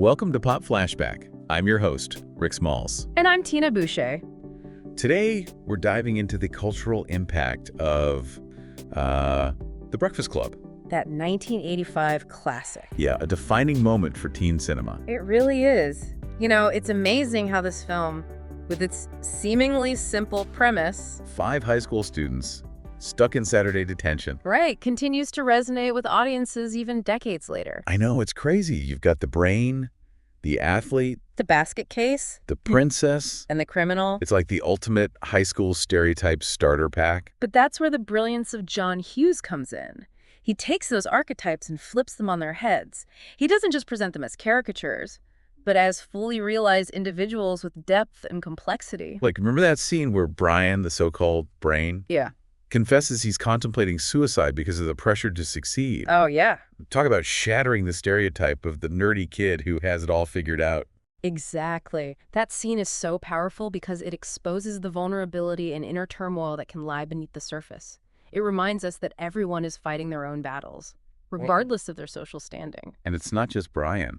Welcome to Pop Flashback. I'm your host, Rick Smalls. And I'm Tina Boucher. Today, we're diving into the cultural impact of The Breakfast Club. That 1985 classic. Yeah, a defining moment for teen cinema. It really is. You know, it's amazing how this film, with its seemingly simple premise, 5 high school students stuck in Saturday detention. right, continues to resonate with audiences even decades later. I know, it's crazy. You've got the brain, the athlete, The basket case, the princess. and the criminal. It's like the ultimate high school stereotype starter pack. But that's where the brilliance of John Hughes comes in. He takes those archetypes and flips them on their heads. He doesn't just present them as caricatures, but as fully realized individuals with depth and complexity. Like, remember that scene where Brian, the so-called brain, Yeah. confesses he's contemplating suicide because of the pressure to succeed? Oh, yeah. Talk about shattering the stereotype of the nerdy kid who has it all figured out. Exactly. That scene is so powerful because it exposes the vulnerability and inner turmoil that can lie beneath the surface. It reminds us that everyone is fighting their own battles, regardless of their social standing. And it's not just Brian.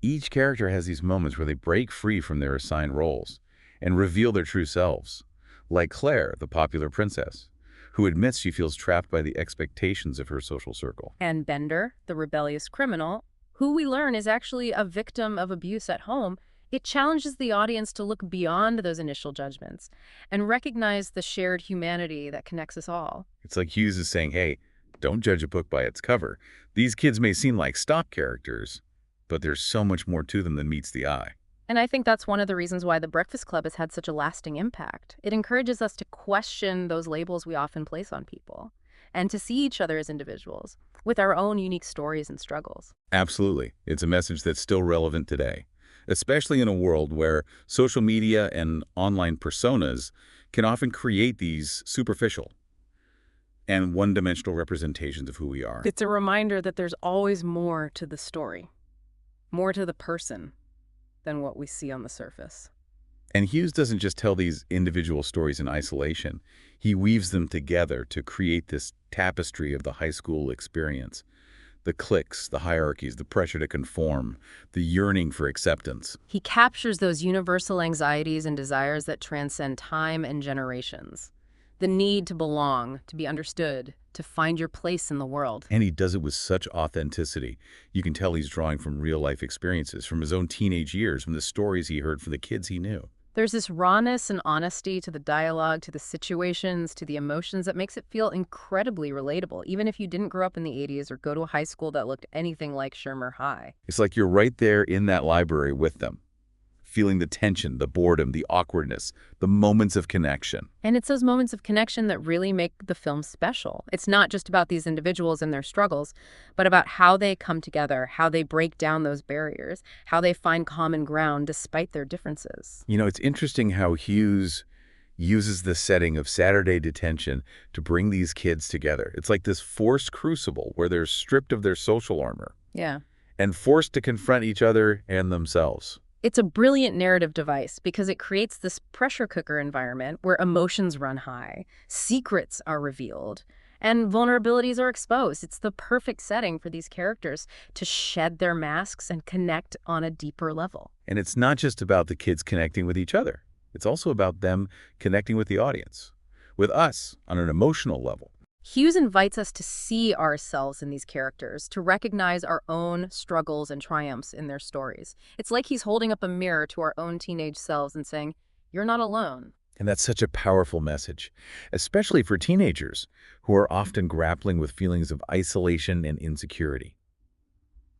Each character has these moments where they break free from their assigned roles and reveal their true selves. Like Claire, the popular princess, who admits she feels trapped by the expectations of her social circle. And Bender, the rebellious criminal, who we learn is actually a victim of abuse at home, it challenges the audience to look beyond those initial judgments and recognize the shared humanity that connects us all. It's like Hughes is saying, hey, don't judge a book by its cover. These kids may seem like stock characters, but there's so much more to them than meets the eye. And I think that's one of the reasons why The Breakfast Club has had such a lasting impact. It encourages us to question those labels we often place on people and to see each other as individuals with our own unique stories and struggles. Absolutely. It's a message that's still relevant today, especially in a world where social media and online personas can often create these superficial and one-dimensional representations of who we are. It's a reminder that there's always more to the story, more to the person than what we see on the surface. And Hughes doesn't just tell these individual stories in isolation. He weaves them together to create this tapestry of the high school experience. The cliques, the hierarchies, the pressure to conform, the yearning for acceptance. He captures those universal anxieties and desires that transcend time and generations. The need to belong, to be understood, to find your place in the world. And he does it with such authenticity. You can tell he's drawing from real-life experiences, from his own teenage years, from the stories he heard from the kids he knew. There's this rawness and honesty to the dialogue, to the situations, to the emotions that makes it feel incredibly relatable, even if you didn't grow up in the 80s or go to a high school that looked anything like Shermer High. It's like you're right there in that library with them, feeling the tension, the boredom, the awkwardness, the moments of connection. And it's those moments of connection that really make the film special. It's not just about these individuals and their struggles, but about how they come together, how they break down those barriers, how they find common ground despite their differences. You know, it's interesting how Hughes uses the setting of Saturday detention to bring these kids together. It's like this forced crucible where they're stripped of their social armor Yeah. and forced to confront each other and themselves. It's a brilliant narrative device because it creates this pressure cooker environment where emotions run high, secrets are revealed, and vulnerabilities are exposed. It's the perfect setting for these characters to shed their masks and connect on a deeper level. And it's not just about the kids connecting with each other. It's also about them connecting with the audience, with us on an emotional level. Hughes invites us to see ourselves in these characters, to recognize our own struggles and triumphs in their stories. It's like he's holding up a mirror to our own teenage selves and saying, "You're not alone." And that's such a powerful message, especially for teenagers who are often grappling with feelings of isolation and insecurity.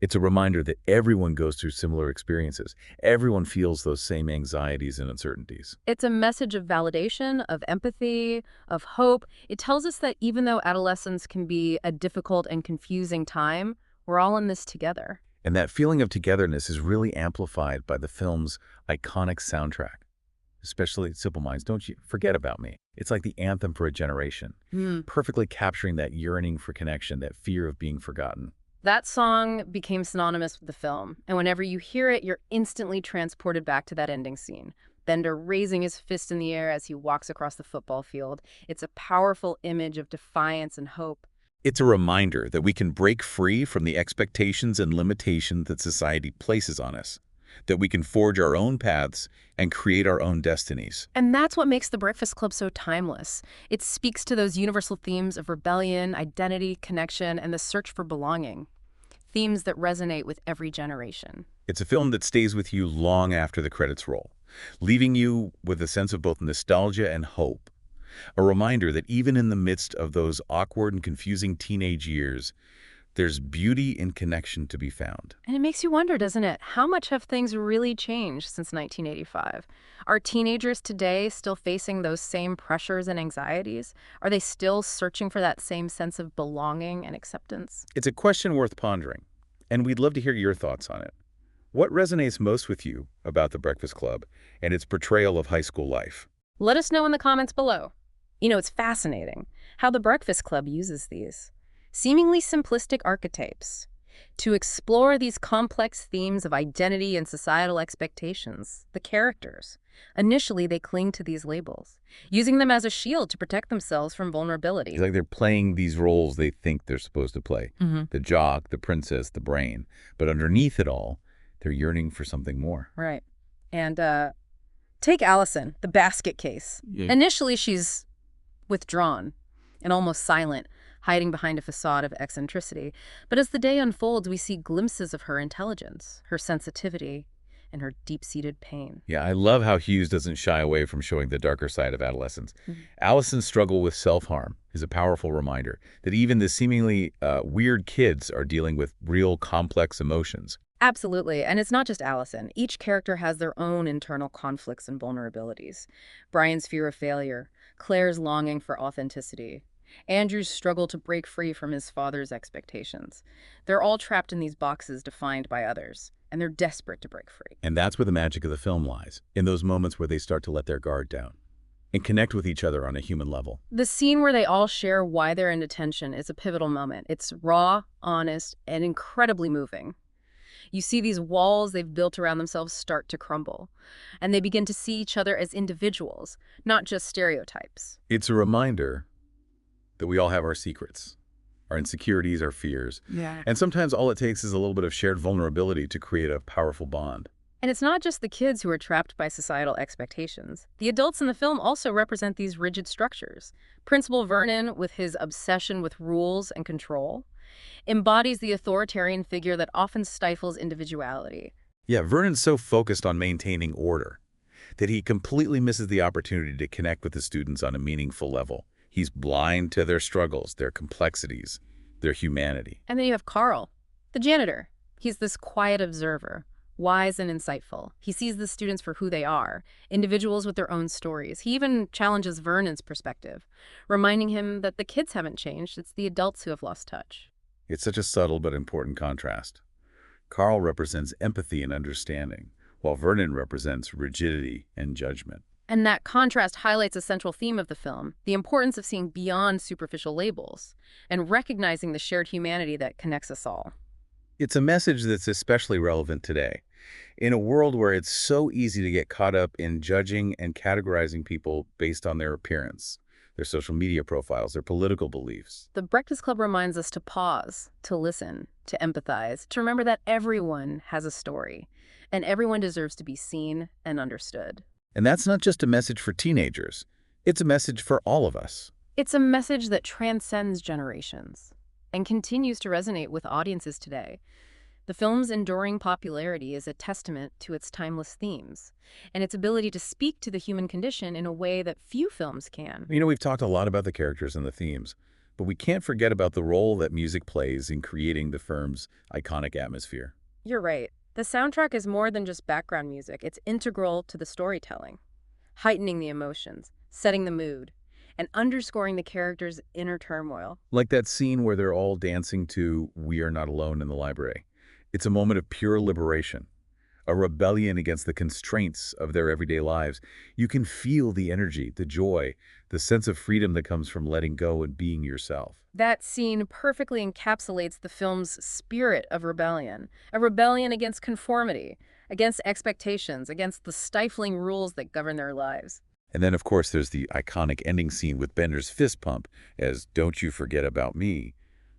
It's a reminder that everyone goes through similar experiences. Everyone feels those same anxieties and uncertainties. It's a message of validation, of empathy, of hope. It tells us that even though adolescence can be a difficult and confusing time, we're all in this together. And that feeling of togetherness is really amplified by the film's iconic soundtrack, especially Simple Minds, Don't You Forget About Me. It's like the anthem for a generation, perfectly capturing that yearning for connection, that fear of being forgotten. That song became synonymous with the film, and whenever you hear it, you're instantly transported back to that ending scene. Bender raising his fist in the air as he walks across the football field. It's a powerful image of defiance and hope. It's a reminder that we can break free from the expectations and limitations that society places on us, that we can forge our own paths and create our own destinies. And that's what makes The Breakfast Club so timeless. It speaks to those universal themes of rebellion, identity, connection, and the search for belonging. Themes that resonate with every generation. It's a film that stays with you long after the credits roll, leaving you with a sense of both nostalgia and hope. A reminder that even in the midst of those awkward and confusing teenage years, there's beauty and connection to be found. And it makes you wonder, doesn't it? How much have things really changed since 1985? Are teenagers today still facing those same pressures and anxieties? Are they still searching for that same sense of belonging and acceptance? It's a question worth pondering, and we'd love to hear your thoughts on it. What resonates most with you about The Breakfast Club and its portrayal of high school life? Let us know in the comments below. You know, it's fascinating how The Breakfast Club uses these seemingly simplistic archetypes to explore these complex themes of identity and societal expectations. The characters, initially they cling to these labels, using them as a shield to protect themselves from vulnerability. It's like they're playing these roles they think they're supposed to play. The jock, the princess, the brain. But underneath it all, they're yearning for something more. Right. And take Allison, the basket case. Yeah. Initially, she's withdrawn and almost silent, hiding behind a facade of eccentricity. But as the day unfolds, we see glimpses of her intelligence, her sensitivity, and her deep-seated pain. Yeah, I love how Hughes doesn't shy away from showing the darker side of adolescence. Allison's struggle with self-harm is a powerful reminder that even the seemingly weird kids are dealing with real complex emotions. Absolutely. And it's not just Allison. Each character has their own internal conflicts and vulnerabilities. Brian's fear of failure, Claire's longing for authenticity, Andrew's struggle to break free from his father's expectations. They're all trapped in these boxes defined by others, and they're desperate to break free. And that's where the magic of the film lies, in those moments where they start to let their guard down and connect with each other on a human level. The scene where they all share why they're in detention is a pivotal moment. It's raw, honest, and incredibly moving. You see these walls they've built around themselves start to crumble, and they begin to see each other as individuals, not just stereotypes. It's a reminder that we all have our secrets, our insecurities, our fears. Yeah. And sometimes all it takes is a little bit of shared vulnerability to create a powerful bond. And it's not just the kids who are trapped by societal expectations. The adults in the film also represent these rigid structures. Principal Vernon, with his obsession with rules and control, embodies the authoritarian figure that often stifles individuality. Yeah, Vernon's so focused on maintaining order that he completely misses the opportunity to connect with the students on a meaningful level. He's blind to their struggles, their complexities, their humanity. And then you have Carl, the janitor. He's this quiet observer, wise and insightful. He sees the students for who they are, individuals with their own stories. He even challenges Vernon's perspective, reminding him that the kids haven't changed, it's the adults who have lost touch. It's such a subtle but important contrast. Carl represents empathy and understanding, while Vernon represents rigidity and judgment. And that contrast highlights a central theme of the film, the importance of seeing beyond superficial labels and recognizing the shared humanity that connects us all. It's a message that's especially relevant today, in a world where it's so easy to get caught up in judging and categorizing people based on their appearance, their social media profiles, their political beliefs. The Breakfast Club reminds us to pause, to listen, to empathize, to remember that everyone has a story, and everyone deserves to be seen and understood. And that's not just a message for teenagers. It's a message for all of us. It's a message that transcends generations and continues to resonate with audiences today. The film's enduring popularity is a testament to its timeless themes and its ability to speak to the human condition in a way that few films can. You know, we've talked a lot about the characters and the themes, but we can't forget about the role that music plays in creating the film's iconic atmosphere. You're right. The soundtrack is more than just background music. It's integral to the storytelling, heightening the emotions, setting the mood, and underscoring the characters' inner turmoil. Like that scene where they're all dancing to "We Are Not Alone" in the library. It's a moment of pure liberation, a rebellion against the constraints of their everyday lives. You can feel the energy, the joy, the sense of freedom that comes from letting go and being yourself. That scene perfectly encapsulates the film's spirit of rebellion, a rebellion against conformity, against expectations, against the stifling rules that govern their lives. And then, of course, there's the iconic ending scene with Bender's fist pump as "Don't You Forget About Me,"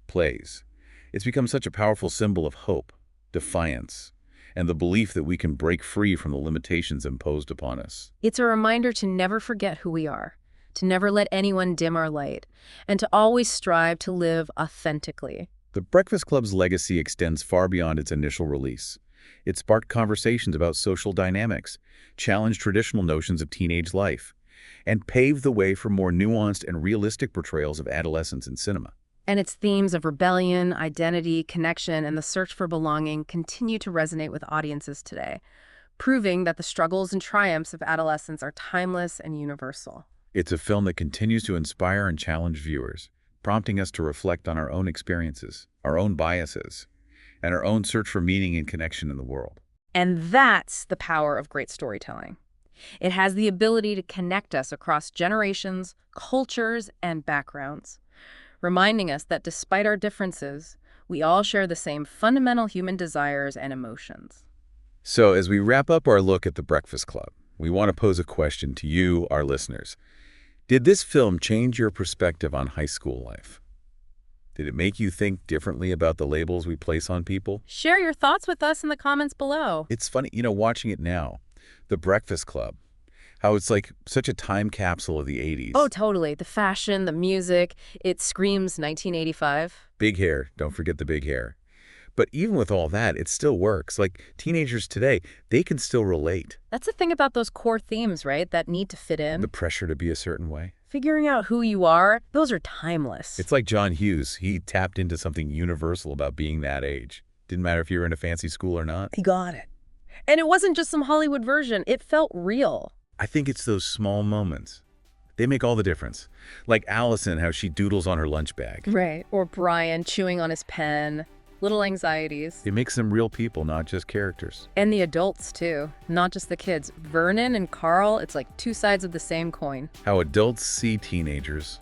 plays. It's become such a powerful symbol of hope, defiance, and the belief that we can break free from the limitations imposed upon us. It's a reminder to never forget who we are, to never let anyone dim our light, and to always strive to live authentically. The Breakfast Club's legacy extends far beyond its initial release. It sparked conversations about social dynamics, challenged traditional notions of teenage life, and paved the way for more nuanced and realistic portrayals of adolescence in cinema. And its themes of rebellion, identity, connection, and the search for belonging continue to resonate with audiences today, proving that the struggles and triumphs of adolescence are timeless and universal. It's a film that continues to inspire and challenge viewers, prompting us to reflect on our own experiences, our own biases, and our own search for meaning and connection in the world. And that's the power of great storytelling. It has the ability to connect us across generations, cultures, and backgrounds, reminding us that despite our differences, we all share the same fundamental human desires and emotions. So as we wrap up our look at The Breakfast Club, we want to pose a question to you, our listeners. Did this film change your perspective on high school life? Did it make you think differently about the labels we place on people? Share your thoughts with us in the comments below. It's funny, watching it now, The Breakfast Club, how it's like such a time capsule of the 80s. Oh, totally. The fashion, the music, it screams 1985. Big hair, don't forget the big hair. But even with all that, it still works. Like, teenagers today, they can still relate. That's the thing about those core themes, right? That need to fit in. The pressure to be a certain way. Figuring out who you are, those are timeless. It's like John Hughes. He tapped into something universal about being that age. Didn't matter if you were in a fancy school or not. He got it. And it wasn't just some Hollywood version. It felt real. I think it's those small moments. They make all the difference. Like Allison, how she doodles on her lunch bag. Right. Or Brian chewing on his pen. Little anxieties. It makes them real people, not just characters. And the adults, too. Not just the kids. Vernon and Carl, it's like two sides of the same coin. How adults see teenagers.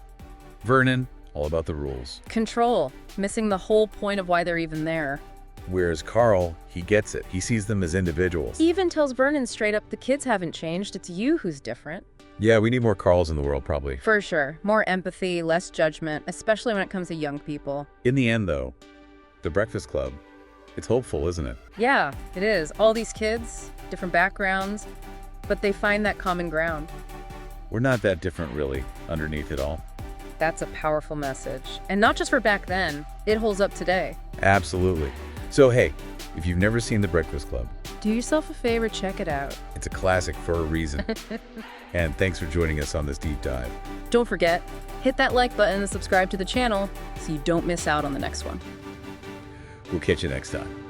Vernon, all about the rules. Control. Missing the whole point of why they're even there. Whereas Carl, he gets it. He sees them as individuals. He even tells Vernon straight up, the kids haven't changed. It's you who's different. Yeah, we need more Carls in the world, probably. For sure. More empathy, less judgment, especially when it comes to young people. In the end, though, The Breakfast Club, it's hopeful, isn't it? Yeah, it is. All these kids, different backgrounds, but they find that common ground. We're not that different, really, underneath it all. That's a powerful message. And not just for back then. It holds up today. Absolutely. So, hey, if you've never seen The Breakfast Club, do yourself a favor, check it out. It's a classic for a reason. And thanks for joining us on this deep dive. Don't forget, hit that like button and subscribe to the channel so you don't miss out on the next one. We'll catch you next time.